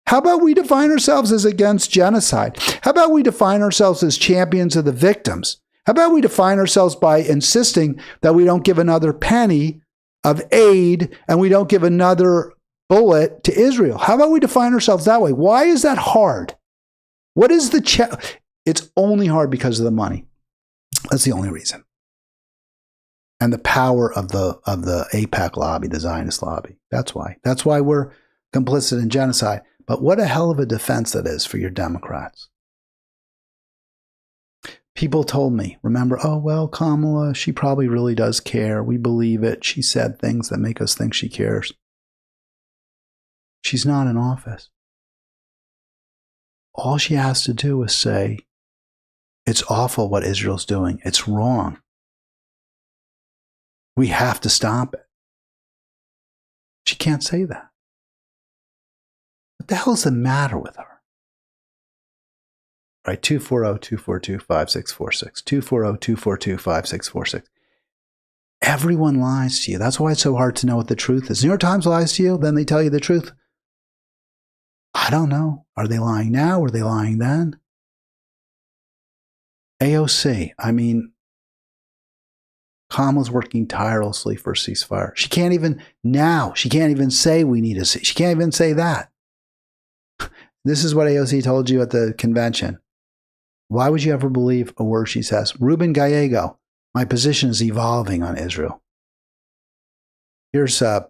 How about we define ourselves as against genocide? How about we define ourselves as champions of the victims? How about we define ourselves by insisting that we don't give another penny of aid and we don't give another bullet to Israel? How about we define ourselves that way? Why is that hard? What is the It's only hard because of the money. That's the only reason. And the power of the AIPAC lobby, the Zionist lobby. That's why. That's why we're complicit in genocide. But what a hell of a defense that is for your Democrats. People told me, remember, oh, well, Kamala, she probably really does care. We believe it. She said things that make us think she cares. She's not in office. All she has to do is say, it's awful what Israel's doing. It's wrong. We have to stop it. She can't say that. What the hell is the matter with her? Right, 240-242-5646. 240-242-5646. Everyone lies to you. That's why it's so hard to know what the truth is. New York Times lies to you, then they tell you the truth. I don't know. Are they lying now? Were they lying then? AOC, I mean, Kamala's working tirelessly for a ceasefire. She can't even say we need a ceasefire. She can't even say that. This is what AOC told you at the convention. Why would you ever believe a word she says? Ruben Gallego, my position is evolving on Israel. Here's, I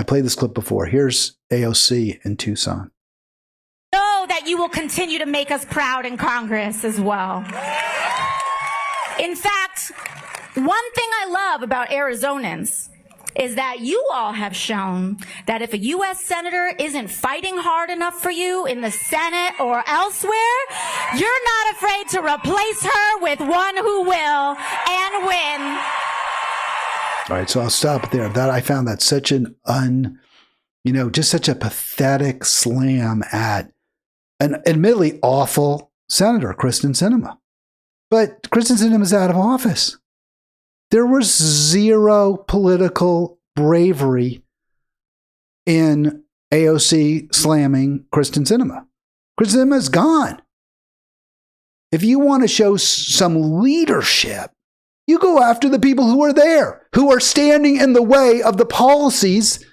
played this clip before. Here's AOC in Tucson. Know that you will continue to make us proud in Congress as well. In fact, one thing I love about Arizonans is that you all have shown that if a U.S. Senator isn't fighting hard enough for you in the Senate or elsewhere, you're not afraid to replace her with one who will and win. All right, so I'll stop there. That I found that such an just such a pathetic slam at an admittedly awful senator, Kristen Sinema. But Kristen Sinema's out of office. There was zero political bravery in AOC slamming Kristen Sinema. Kristen Sinema's gone. If you want to show some leadership, you go after the people who are there, who are standing in the way of the policies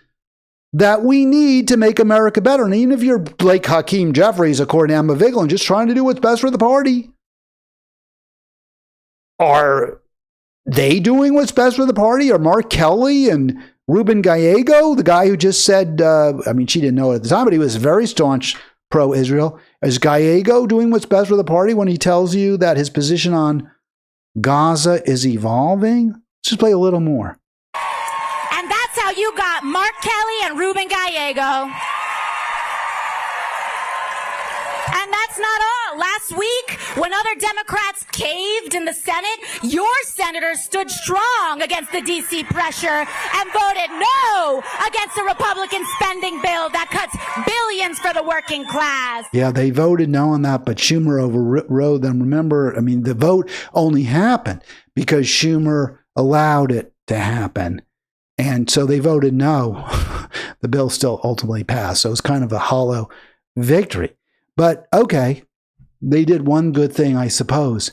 that we need to make America better. And even if you're like Hakeem Jeffries, according to Emma Vigeland, just trying to do what's best for the party, are they doing what's best for the party? Are Mark Kelly and Ruben Gallego, the guy who just said, she didn't know it at the time, but he was very staunch pro-Israel. Is Gallego doing what's best for the party when he tells you that his position on Gaza is evolving? Let's just play a little more. And that's how you got Mark Kelly and Ruben Gallego. And that's not all. Last week, when other Democrats caved in the Senate, your senators stood strong against the D.C. pressure and voted no against the Republican spending bill that cuts billions for the working class. Yeah, they voted no on that, but Schumer overrode them. Remember, the vote only happened because Schumer allowed it to happen. And so they voted no. The bill still ultimately passed. So it was kind of a hollow victory. But okay, they did one good thing, I suppose.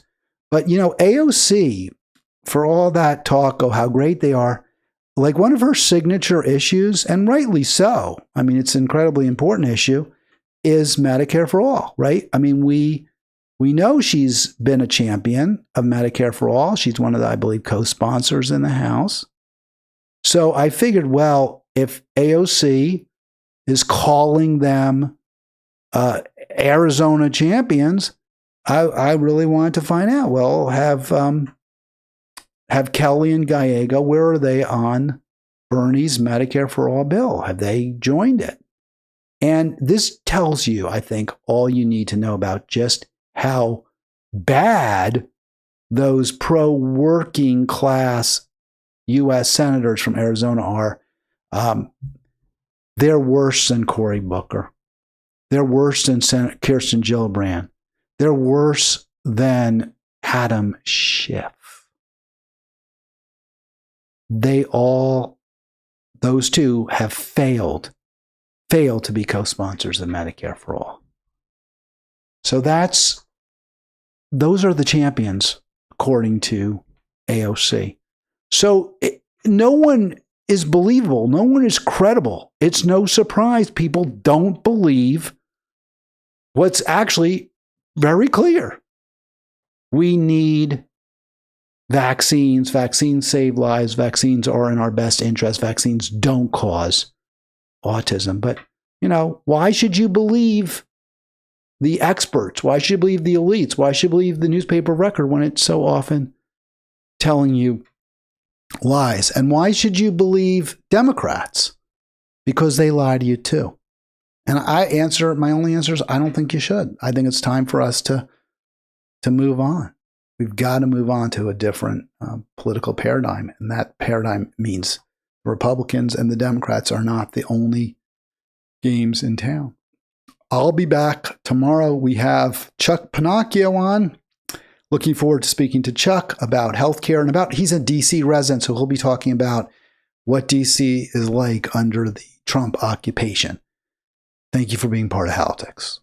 But, AOC, for all that talk of how great they are, like one of her signature issues, and rightly so, it's an incredibly important issue, is Medicare for all, right? We know she's been a champion of Medicare for all. She's one of the, I believe, co-sponsors in the House. So I figured, well, if AOC is calling them Arizona champions, I really wanted to find out. Well, have Kelly and Gallego, where are they on Bernie's Medicare for All bill? Have they joined it? And this tells you, I think, all you need to know about just how bad those pro-working class U.S. senators from Arizona are. They're worse than Cory Booker. They're worse than Kirsten Gillibrand. They're worse than Adam Schiff. Those two have failed to be co-sponsors of Medicare for All. So those are the champions, according to AOC. So no one is believable. No one is credible. It's no surprise people don't believe what's actually very clear. We need vaccines. Vaccines save lives. Vaccines are in our best interest. Vaccines don't cause autism. But, why should you believe the experts? Why should you believe the elites? Why should you believe the newspaper record when it's so often telling you lies? And why should you believe Democrats? Because they lie to you too. And my only answer is I don't think you should. I think it's time for us to move on. We've got to move on to a different political paradigm. And that paradigm means Republicans and the Democrats are not the only games in town. I'll be back tomorrow. We have Chuck Pinocchio on. Looking forward to speaking to Chuck about healthcare and he's a DC resident, so he'll be talking about what DC is like under the Trump occupation. Thank you for being part of Halitics.